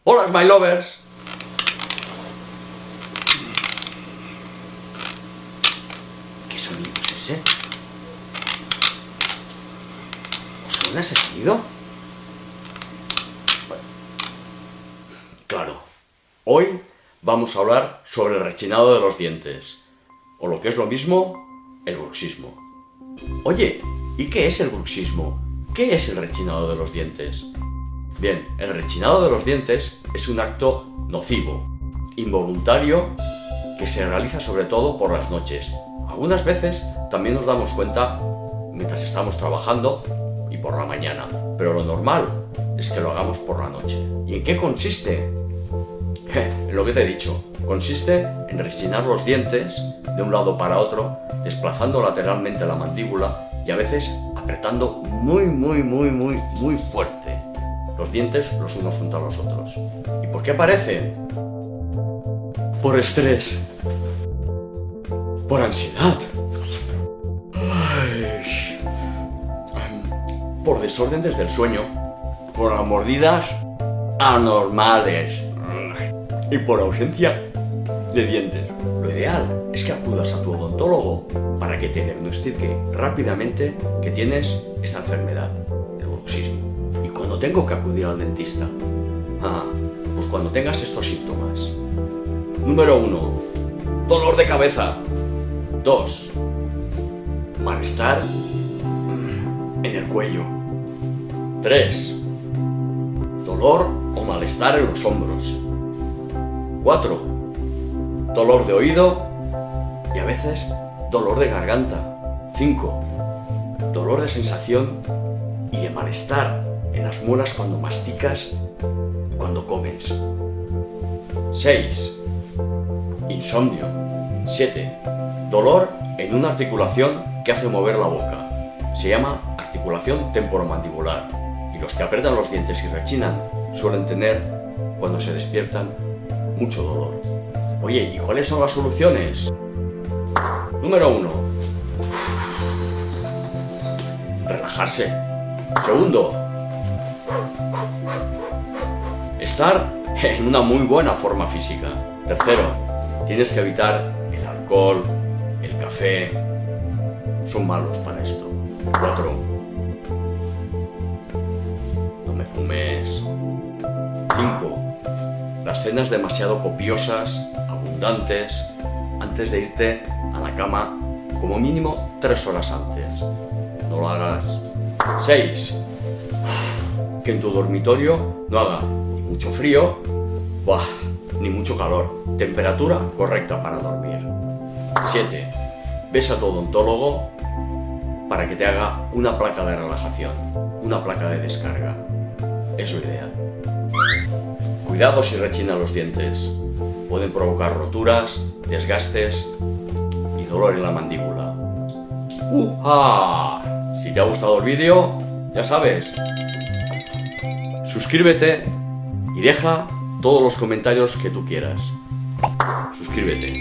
Hola, Smile Lovers. ¿Qué sonido es ese? ¿Os suena ese sonido? Bueno, claro, hoy vamos a hablar sobre el rechinado de los dientes, o lo que es lo mismo, el bruxismo. Oye, ¿y qué es el bruxismo? ¿Qué es el rechinado de los dientes? Bien, el rechinado de los dientes es un acto nocivo, involuntario, que se realiza sobre todo por las noches. Algunas veces también nos damos cuenta mientras estamos trabajando y por la mañana, pero lo normal es que lo hagamos por la noche. ¿Y en qué consiste? En lo que te he dicho, consiste en rechinar los dientes de un lado para otro, desplazando lateralmente la mandíbula y a veces apretando muy fuerte los dientes los unos junto a los otros. ¿Y por qué aparecen? Por estrés, por ansiedad, por desórdenes del sueño, por las mordidas anormales y por ausencia de dientes. Lo ideal es que acudas a tu odontólogo para que te diagnostique rápidamente que tienes esta enfermedad, el bruxismo. ¿Y cuando tengo que acudir al dentista? Pues cuando tengas estos síntomas. Número 1. Dolor de cabeza. 2. Malestar en el cuello. 3. Dolor o malestar en los hombros. 4. Dolor de oído y a veces dolor de garganta. 5. Dolor de sensación y de malestar en las muelas cuando masticas y cuando comes. 6. Insomnio. 7. Dolor en una articulación que hace mover la boca. Se llama articulación temporomandibular y los que apretan los dientes y rechinan suelen tener, cuando se despiertan, mucho dolor. Oye, ¿y cuáles son las soluciones? Número 1. Relajarse. Segundo, estar en una muy buena forma física. Tercero, tienes que evitar el alcohol, el café. Son malos para esto. 4. No me fumes. 5. Las cenas demasiado copiosas, abundantes, antes de irte a la cama, como mínimo 3 horas antes. No lo hagas. 6. Que en tu dormitorio no haga ni mucho frío, ni mucho calor. Temperatura correcta para dormir. 7. Ves a tu odontólogo para que te haga una placa de relajación, una placa de descarga. Es lo ideal. Cuidado si rechina los dientes. Pueden provocar roturas, desgastes y dolor en la mandíbula. Si te ha gustado el vídeo, ya sabes, suscríbete y deja todos los comentarios que tú quieras. Suscríbete.